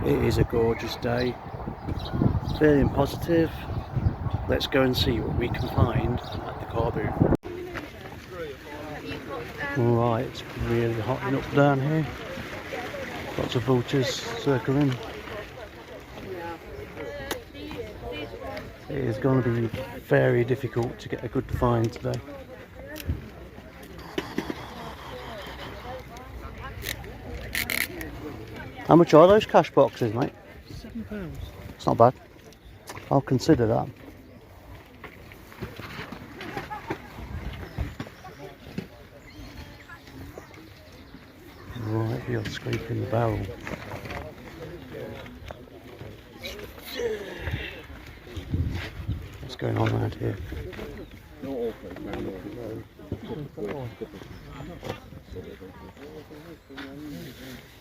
It is a gorgeous day, feeling positive. Let's go and see what we can find at the car boot. Right, it's really hot up down here. Lots of vultures circling. It is going to be very difficult to get a good find today. How much are those cash boxes, mate? £7. It's not bad. I'll consider that. Right, you're scraping the barrel. What's going on around here?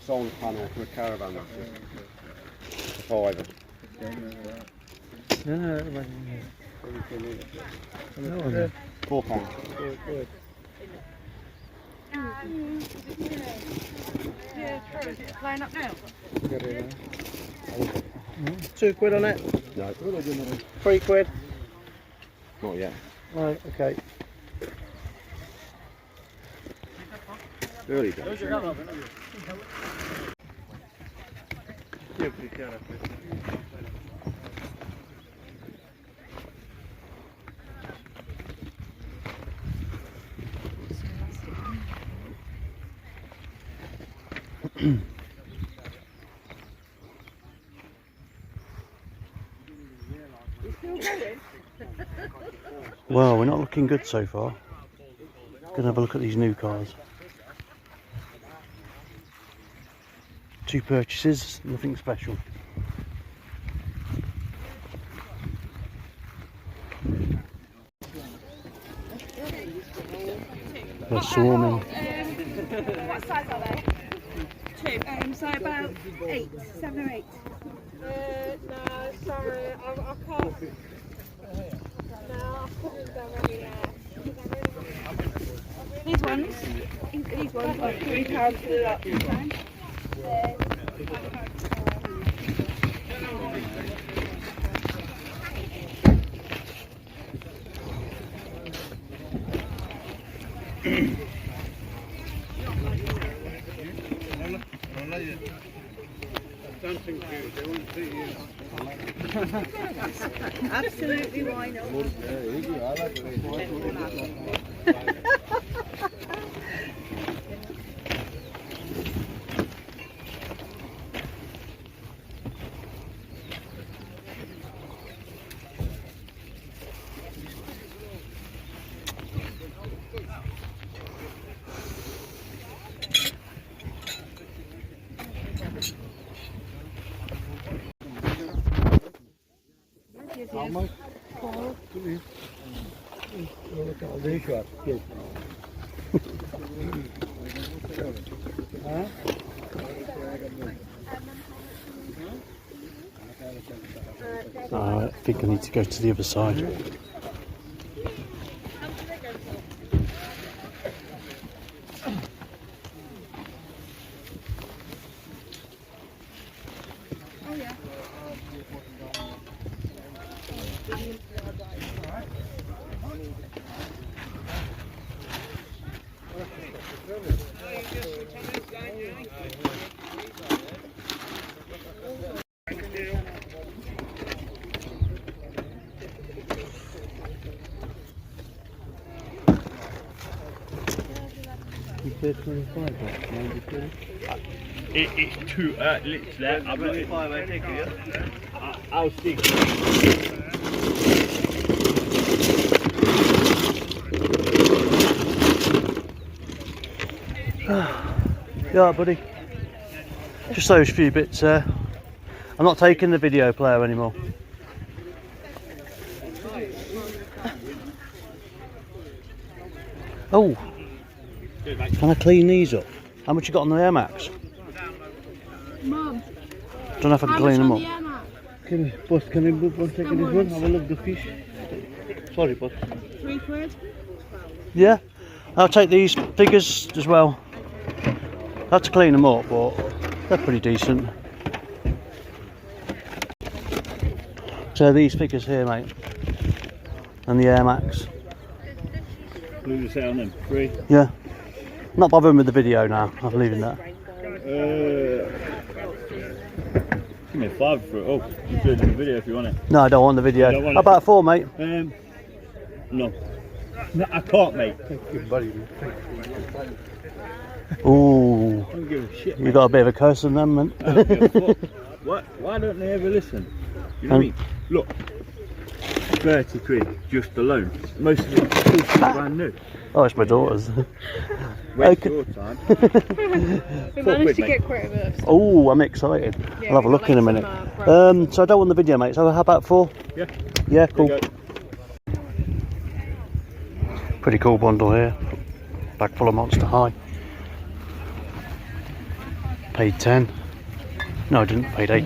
Solar panel for a caravan, that's fiver. No, £4. Line up now. £2 on it? No. £3? Not yet. Right, okay. Early days. Well, we're not looking good so far. Gonna have a look at these new cars. 2 purchases, nothing special. They're swarming. What size are they? 2. So about 8, 7 or 8. No, sorry, I can't. No, I couldn't go anywhere. These ones are £3 for the lot. Absolutely, why not? How much? Very short. Yes. I think I need to go to the other side. You said 25, but 93? It's too literally, I believe I take it. I'll stick. Yeah, buddy. Just those few bits there. I'm not taking the video player anymore. Oh, can I clean these up? How much you got on the Air Max? Mum, Don't know if I can clean them up. Can I book 1 second this one? Have a look at the fish. Sorry, boss. £3. Yeah, I'll take these figures as well. I have to clean them up, but they're pretty decent. So these figures here, mate, and the Air Max. Blue to say on them. 3. Yeah. Not bothering with the video now. I'm leaving that. Give me a 5 for it. Oh, you do it in the video if you want it. No, I don't want the video. Don't want How it? about 4, mate? No. No, I can't, mate. Ooh, I don't give a shit. you got a bit of a curse on them, man. I don't give a fuck. What? Why don't they ever listen? You know what I mean? Look, 30 quid just alone. Most of them are brand new. Oh, it's my daughter's. Wait Okay. your time. We 4 managed quid, to mate. get quite a bit of stuff. Oh, I'm excited. Yeah, I'll have a we look got in a like minute. some, So I don't want the video, mate. So how about 4? Yeah. Yeah, There cool. you go. Pretty cool bundle here. Bag full of Monster High. Paid 10. No, I didn't. Paid 8.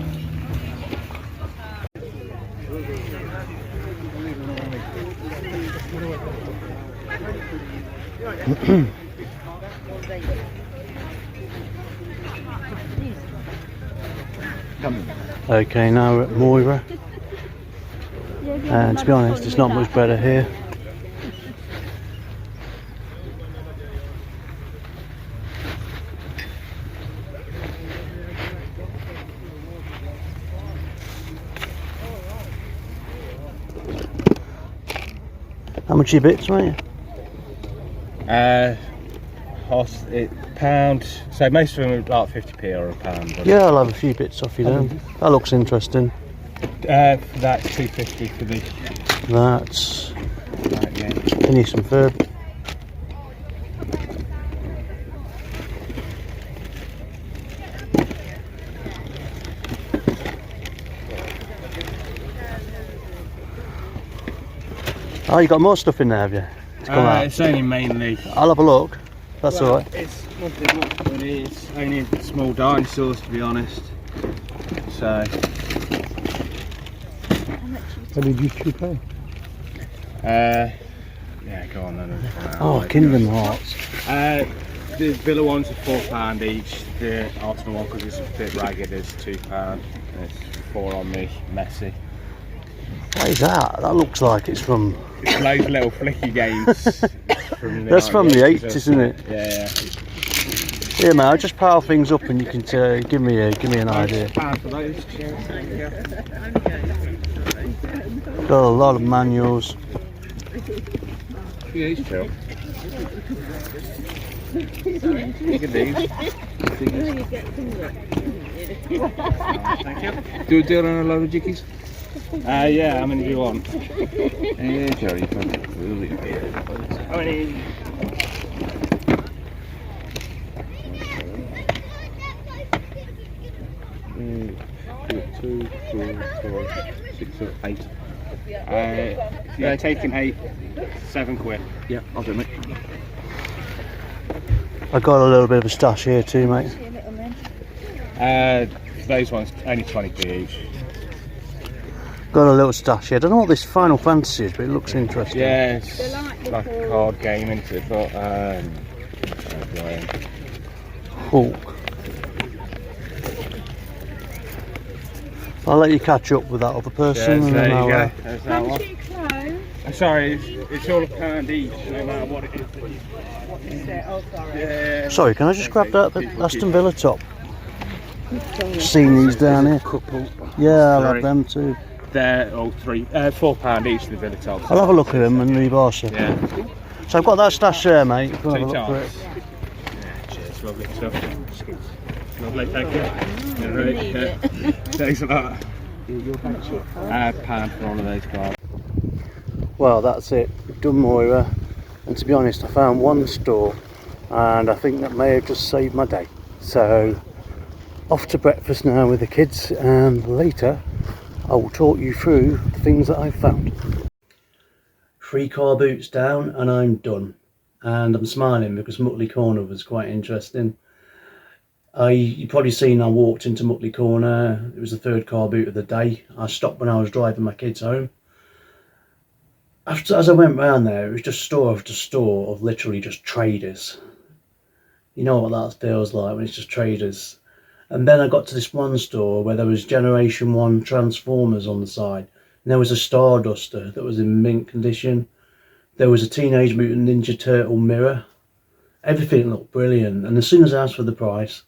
Okay, now we're at Moira. And to be honest, it's not much better here. How much are your bits, mate? £1. So most of them are like 50p or £1. but, Yeah, I'll have a few bits off you then. That looks interesting. That's £2.50 for the. That's... Right, yeah. I need some fur. Oh, you got more stuff in there, have you? It's come out. It's only mainly. I'll have a look. That's alright. It's nothing much, but it's only small dinosaurs, to be honest. So. What did you two pay? Yeah, go on then. Oh, Kingdom Hearts. The Villa ones are £4 each. The Arsenal one, because it's a bit ragged, is £2. It's 4 on me, messy. What is that? That looks like it's from... It's loads of little flicky games. From the That's from the 90s, 80s, isn't it? Yeah. Here, mate, I'll just pile things up and you can give me an idea. £1 for those. Yeah. Got a lot of manuals. Yeah, he's chill. Look at these. Thank you. Do a deal on a load of jickeys? Yeah, how many do you want? Yeah, Jerry. How many? Two, 4, 6, 8. Yeah, taking 8, 7 quid. Yeah, I'll do it, mate. I got a little bit of a stash here too, mate. Those ones only 20p each. Got a little stash here. I don't know what this Final Fantasy is, but it looks interesting. Yeah, it's like a card game, isn't it? But Hulk. I'll let you catch up with that other person. yes, and there then you I'll, go. There's that How one. much are you clothes? Sorry, it's all £1 each, no matter what it is. Yeah. Sorry, can I just grab that Aston Villa top? Seen these down here. Couple. Yeah, I'll Sorry. have them too. They're all £4 each, the Villa tops. I'll have a look at them and leave Arsha. Yeah. So I've got that stash there, mate. You can have a Two look for it. times. Yeah, cheers, lovely stuff. Lovely, thank you. Yeah. Thanks a lot. £1 for all of those cards. Well, that's it. We've done Moira. And to be honest, I found one store and I think that may have just saved my day. So, off to breakfast now with the kids, and later I will talk you through the things that I've found. 3 car boots down and I'm done. And I'm smiling because Mutley Corner was quite interesting. You've probably seen I walked into Mutley Corner. It was the 3rd car boot of the day. I stopped when I was driving my kids home. As I went round there, it was just store after store of literally just traders. You know what that feels like when it's just traders. And then I got to this one store where there was Generation 1 Transformers on the side. And there was a Starduster that was in mint condition. There was a Teenage Mutant Ninja Turtle mirror. Everything looked brilliant. And as soon as I asked for the price,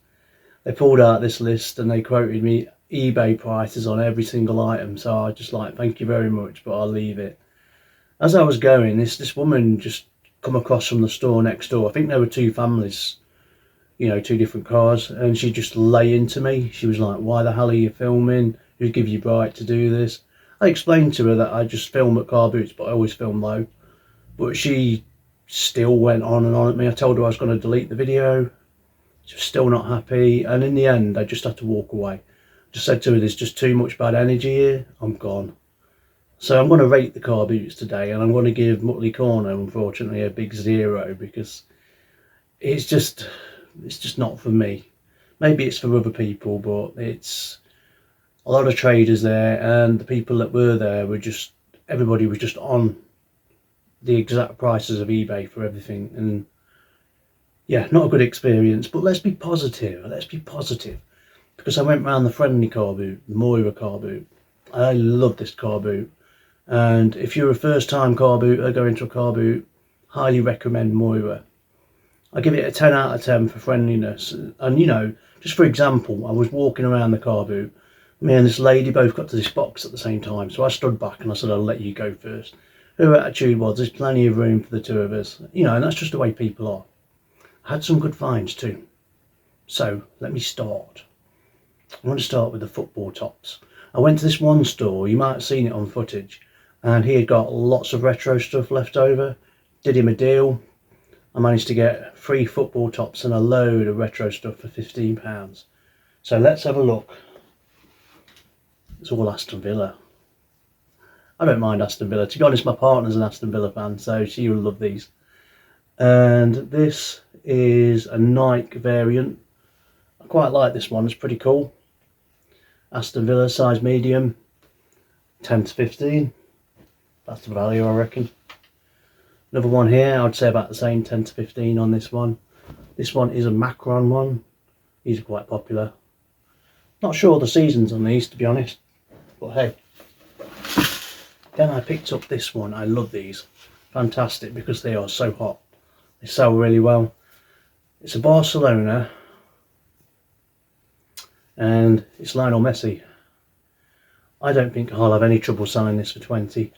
they pulled out this list and they quoted me eBay prices on every single item. So I just like, thank you very much, but I'll leave it. As I was going, this woman just come across from the store next door. I think there were two families, you know, two different cars, and she just lay into me. She was like, why the hell are you filming? Who give you right to do this? I explained to her that I just film at car boots, but I always film low. But she still went on and on at me. I told her I was going to delete the video. She was still not happy, and in the end I just had to walk away. Just said to her, there's just too much bad energy here, I'm gone. So I'm going to rate the car boots today, and I'm going to give Mutley Corner, unfortunately, a big 0, because it's just not for me. Maybe it's for other people, but it's a lot of traders there, and the people that were there were just, everybody was just on the exact prices of eBay for everything. And yeah, not a good experience. But let's be positive, because I went round the friendly car boot, the Moira car boot. I love this car boot, and if you're a first time car booter going to a car boot, highly recommend Moira. I give it a 10 out of 10 for friendliness. And you know, just for example, I was walking around the car boot, me and this lady both got to this box at the same time, so I stood back and I said, I'll let you go first. Her attitude was, there's plenty of room for the two of us, you know, and that's just the way people are. I had some good finds too. So let me start. I'm going to start with the football tops. I went to this one store, you might have seen it on footage, and he had got lots of retro stuff left over. Did him a deal. I managed to get 3 football tops and a load of retro stuff for £15. So let's have a look. It's all Aston Villa. I don't mind Aston Villa. To be honest, my partner's an Aston Villa fan, so she will love these. And this is a Nike variant. I quite like this one, it's pretty cool. Aston Villa, size medium, 10 to 15. That's the value, I reckon. Another one here, I would say about the same, 10 to 15 on this one. This one is a Macron one. These are quite popular. Not sure the seasons on these, to be honest. But hey. Then I picked up this one. I love these. Fantastic, because they are so hot. They sell really well. It's a Barcelona. And it's Lionel Messi. I don't think I'll have any trouble selling this for 20.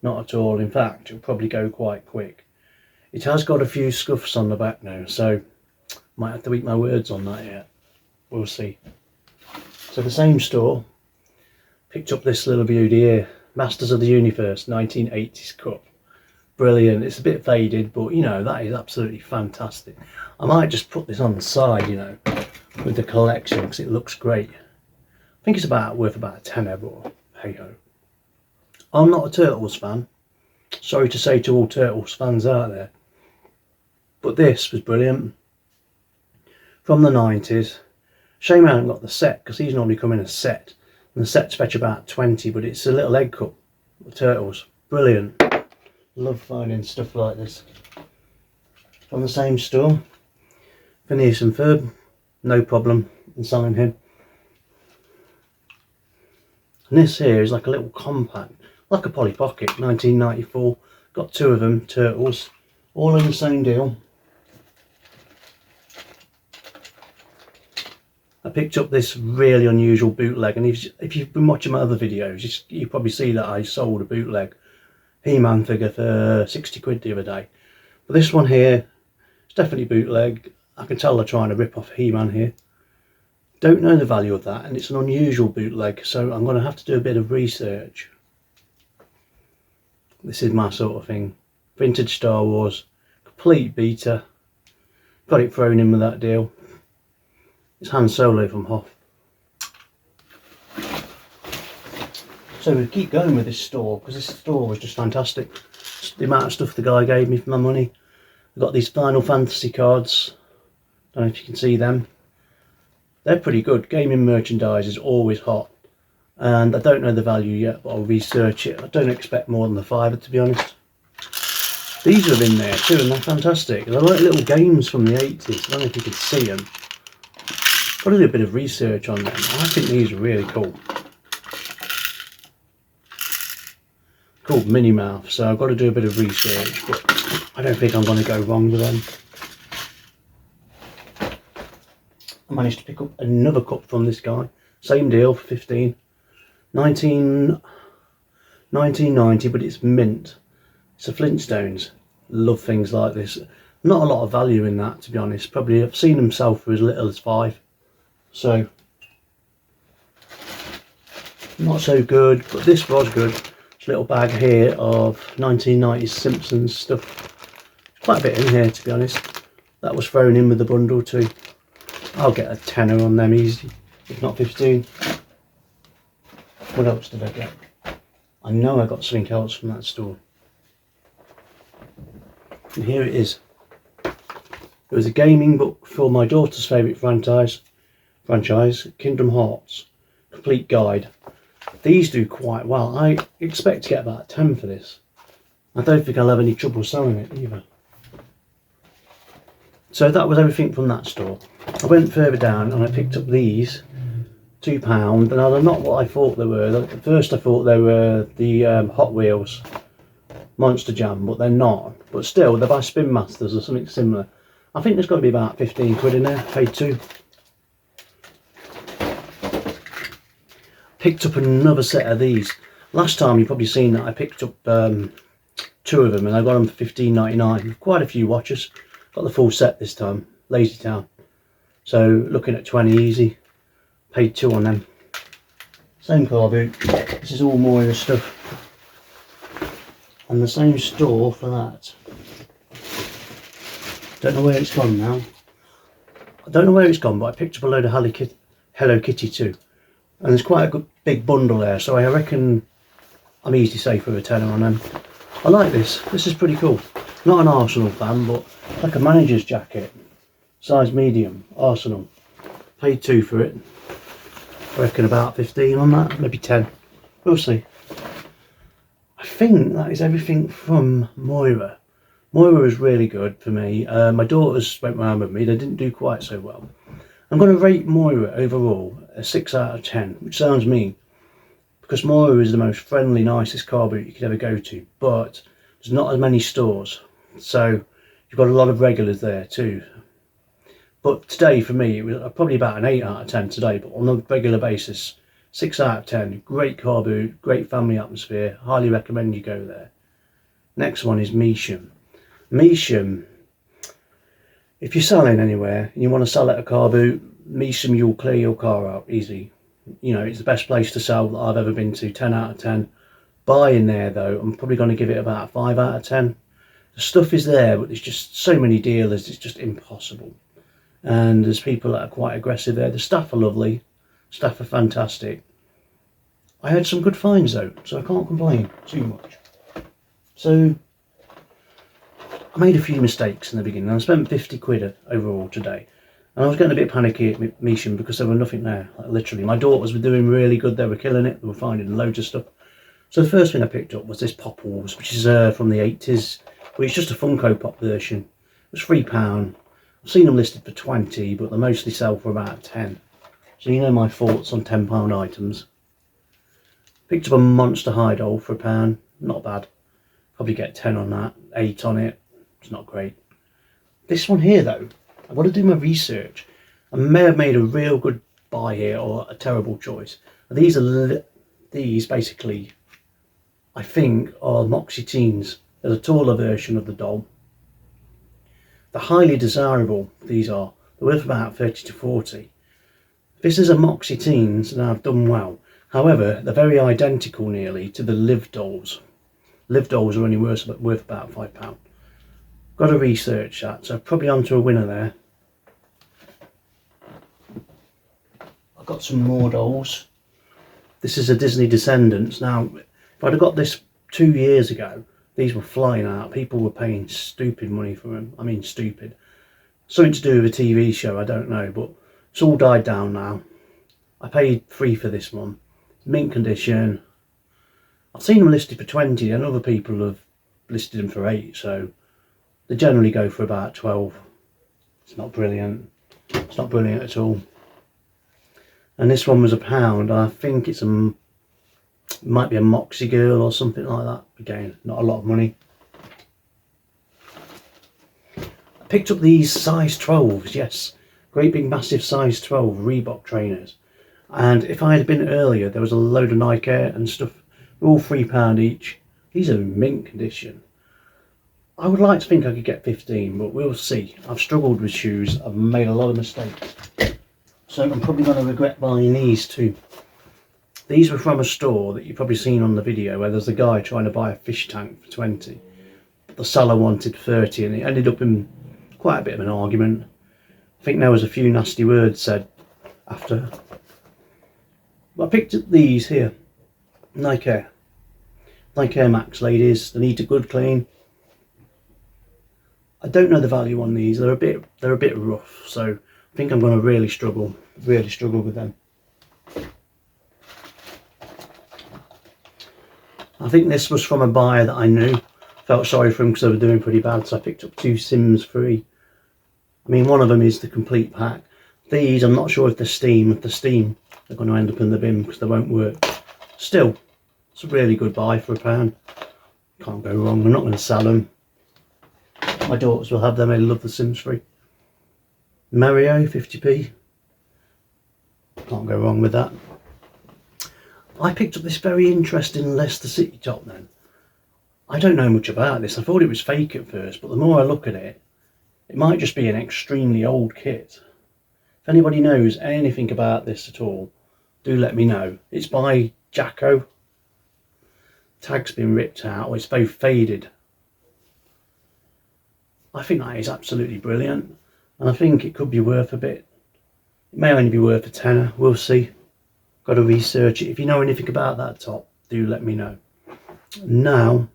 Not at all. In fact, it'll probably go quite quick. It has got a few scuffs on the back now, so might have to eat my words on that yet. We'll see. So the same store, picked up this little beauty here, Masters of the Universe 1980s Cup. Brilliant. It's a bit faded, but you know, that is absolutely fantastic. I might just put this on the side, you know, with the collection, because it looks great. I think it's worth about a tenner, but hey ho. I'm not a Turtles fan. Sorry to say to all Turtles fans out there. But this was brilliant. From the 90s. Shame I haven't got the set, because these normally come in a set. And the sets fetch about 20, but it's a little egg cup of Turtles. Brilliant. Love finding stuff like this. From the same store. Phineas and Ferb. No problem in selling him. And this here is like a little compact. Like a Polly Pocket, 1994. Got 2 of them, Turtles. All in the same deal. I picked up this really unusual bootleg, and if you've been watching my other videos, you probably see that I sold a bootleg He-Man figure for 60 quid the other day. But this one here, it's definitely bootleg. I can tell they're trying to rip off He-Man here. Don't know the value of that, and it's an unusual bootleg, so I'm going to have to do a bit of research. This is my sort of thing. Vintage Star Wars, complete beta. Got it thrown in with that deal. It's Han Solo from Hoth. So we keep going with this store, because this store was just fantastic. The amount of stuff the guy gave me for my money. I've got these Final Fantasy cards. Don't know if you can see them. They're pretty good. Gaming merchandise is always hot. And I don't know the value yet, but I'll research it. I don't expect more than the £5, to be honest. These are in there too, and they're fantastic. They're like little games from the 80s. I don't know if you can see them. Got to do a bit of research on them. I think these are really cool. called Minnie Mouth, so I've got to do a bit of research, but I don't think I'm going to go wrong with them. I managed to pick up another cup from this guy, same deal for 15, 1990, but it's mint. It's a Flintstones. Love things like this. Not a lot of value in that, to be honest. Probably I've seen them sell for as little as 5, so not so good, but this was good. This little bag here of 1990s Simpsons stuff. Quite a bit in here, to be honest. That was thrown in with the bundle too. I'll get a tenner on them easy, if not 15. What else did I get? I know I got something else from that store. And here it is. It was a gaming book for my daughter's favourite franchise, Kingdom Hearts. Complete guide. These do quite well. I expect to get about 10 for this. I don't think I'll have any trouble selling it either. So that was everything from that store. I went further down and I picked up these, £2, and they're not what I thought they were. At first I thought they were the Hot Wheels Monster Jam, but they're not. But still, they're by Spin Masters or something similar. I think there's got to be about 15 quid in there, paid 2. Picked up another set of these. Last time you've probably seen that I picked up 2 of them, and I got them for £15.99. Quite a few watches. Got the full set this time, Lazy Town. So looking at 20 easy. Paid 2 on them. Same car boot. This is all Moira stuff. And the same store for that. Don't know where it's gone now. I don't know where it's gone, but I picked up a load of Hello Kitty too. And there's quite a good big bundle there, so I reckon I'm easy safe with a tenner on them. I like this. This is pretty cool. Not an Arsenal fan, but like a manager's jacket. Size medium, Arsenal. Paid 2 for it. I reckon about 15 on that, maybe 10. We'll see. I think that is everything from Moira. Moira was really good for me. My daughters went round with me. They didn't do quite so well. I'm going to rate Moira overall a 6 out of 10, which sounds mean, because Moira is the most friendly, nicest car boot you could ever go to, but there's not as many stores, so you've got a lot of regulars there too. But today for me it was probably about an 8 out of 10 today, but on a regular basis 6 out of 10. Great car boot, great family atmosphere, highly recommend you go there. Next one is Measham. Measham, if you're selling anywhere and you want to sell at a car boot, Measham, you'll clear your car out easy. You know, it's the best place to sell that I've ever been to. 10 out of 10. Buying there though, I'm probably going to give it about 5 out of 10. The stuff is there, but there's just so many dealers, it's just impossible. And there's people that are quite aggressive there. The staff are lovely, staff are fantastic. I had some good finds though, so I can't complain too much. So I made a few mistakes in the beginning. I spent 50 quid overall today. And I was getting a bit panicky at Measham because there was nothing there, like literally. My daughters were doing really good, they were killing it, they were finding loads of stuff. So the first thing I picked up was this Pop Walls, which is from the 80s, but it's just a Funko Pop version. It was £3. I've seen them listed for 20, but they mostly sell for about 10. So you know my thoughts on £10 items. Picked up a Monster High Doll for £1, not bad. Probably get 10 on that, 8 on it, it's not great. This one here though, I've got to do my research. I may have made a real good buy here or a terrible choice. These are basically, I think, are Moxie Teens. They're a taller version of the doll. They're highly desirable, these are. They're worth about 30 to 40. This is a Moxie Teens and I've done well. However, they're very identical nearly to the Live dolls. Live dolls are only worth about £5. Got to research that, so probably onto a winner there. I've got some more dolls. This is a Disney Descendants. Now, if I'd have got this 2 years ago, these were flying out. People were paying stupid money for them. I mean stupid. Something to do with a TV show, I don't know, but it's all died down now. I paid £3 for this one. Mint condition. I've seen them listed for 20 and other people have listed them for 8, so they generally go for about 12. It's not brilliant. It's not brilliant at all. And this one was £1. I think it's a It might be a Moxie girl or something like that. Again, not a lot of money. I picked up these size 12s, yes. Great big massive size 12 Reebok trainers. And if I had been earlier, there was a load of Nike Air and stuff, all £3 each. These are in mint condition. I would like to think I could get 15, but we'll see. I've struggled with shoes. I've made a lot of mistakes. So I'm probably going to regret buying these too. These were from a store that you've probably seen on the video where there's a guy trying to buy a fish tank for 20. But the seller wanted 30 and it ended up in quite a bit of an argument. I think there was a few nasty words said after. But I picked up these here. Nike Air. Nike Air Max, ladies. They need a good clean. I don't know the value on these. They're a bit rough, so I think I'm going to really struggle with them. I think this was from a buyer that I knew. Felt sorry for them because they were doing pretty bad, so I picked up 2 Sims free. I mean, one of them is the complete pack. These, I'm not sure if they're Steam. If they're Steam, they're going to end up in the bin because they won't work. Still, it's a really good buy for £1. Can't go wrong. I'm not going to sell them. My daughters will have them. They love the Sims free. Mario, 50p. Can't go wrong with that. I picked up this very interesting Leicester City top then. I don't know much about this. I thought it was fake at first, but the more I look at it, it might just be an extremely old kit. If anybody knows anything about this at all, do let me know. It's by Jacko. Tag's been ripped out, or it's very faded. I think that is absolutely brilliant, and I think it could be worth a bit. It may only be worth a tenner, we'll see. Got to research it. If you know anything about that top, do let me know. Now,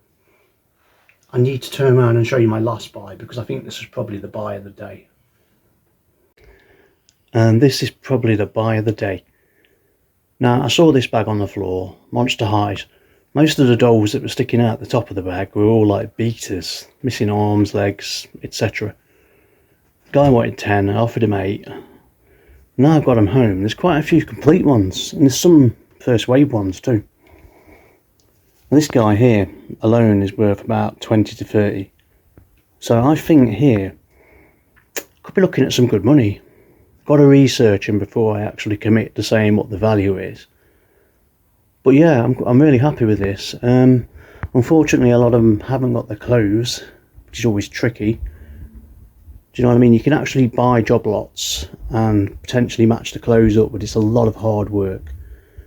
I need to turn around and show you my last buy, because I think this is probably the buy of the day. And this is probably the buy of the day. Now, I saw this bag on the floor, Monster Highs. Most of the dolls that were sticking out the top of the bag were all like beaters, missing arms, legs, etc. Guy wanted 10, I offered him 8. Now I've got them home. There's quite a few complete ones, and there's some first wave ones too. And this guy here alone is worth about 20 to 30. So I think here, could be looking at some good money. Got to research him before I actually commit to saying what the value is. But yeah, I'm really happy with this. Unfortunately, a lot of them haven't got the clothes, which is always tricky. Do you know what I mean? You can actually buy job lots and potentially match the clothes up, but it's a lot of hard work.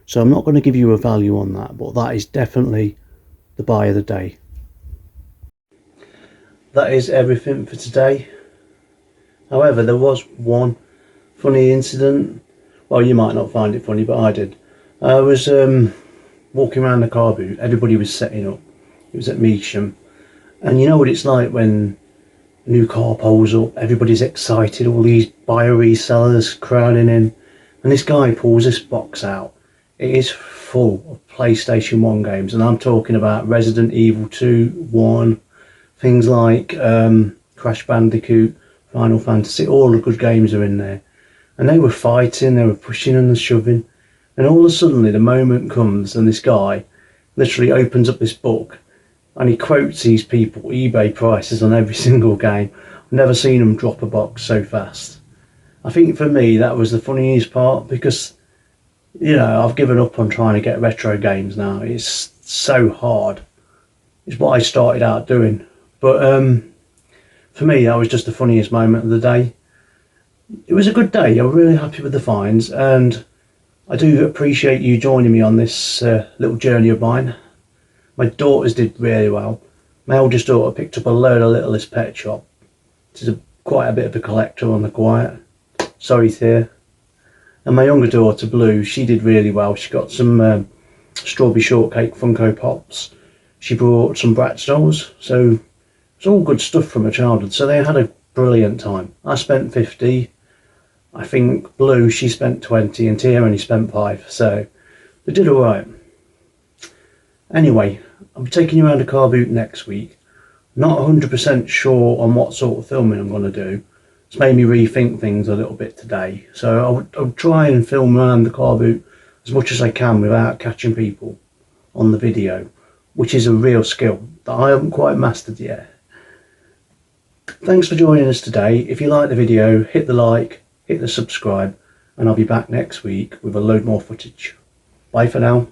So I'm not going to give you a value on that, but that is definitely the buy of the day. That is everything for today. However, there was one funny incident. Well, you might not find it funny, but I did. I was walking around the car boot. Everybody was setting up. It was at Measham. And you know what it's like when a new car pulls up, everybody's excited, all these buyer resellers crowding in. And this guy pulls this box out. It is full of PlayStation 1 games. And I'm talking about Resident Evil 2, 1, things like Crash Bandicoot, Final Fantasy, all the good games are in there. And they were fighting, they were pushing and shoving. And all of a sudden the moment comes and this guy literally opens up this book and he quotes these people eBay prices on every single game. I've never seen them drop a box so fast. I think for me that was the funniest part, because you know, I've given up on trying to get retro games now. It's so hard. It's what I started out doing. But for me that was just the funniest moment of the day. It was a good day. I'm really happy with the finds, and I do appreciate you joining me on this little journey of mine. My daughters did really well. My oldest daughter picked up a load of Littlest Pet Shop. She's quite a bit of a collector on the quiet. Sorry, Thea. And my younger daughter, Blue, she did really well. She got some strawberry shortcake Funko Pops. She brought some Bratz dolls. So it's all good stuff from her childhood. So they had a brilliant time. I spent 50. I think Blue, she spent 20, and Tia only spent 5, so they did alright. Anyway, I'm taking you around a car boot next week. Not 100% sure on what sort of filming I'm going to do. It's made me rethink things a little bit today. So I'll try and film around the car boot as much as I can without catching people. on the video, which is a real skill that I haven't quite mastered yet. Thanks for joining us today. If you like the video, hit the like, hit the subscribe, and I'll be back next week with a load more footage. Bye for now.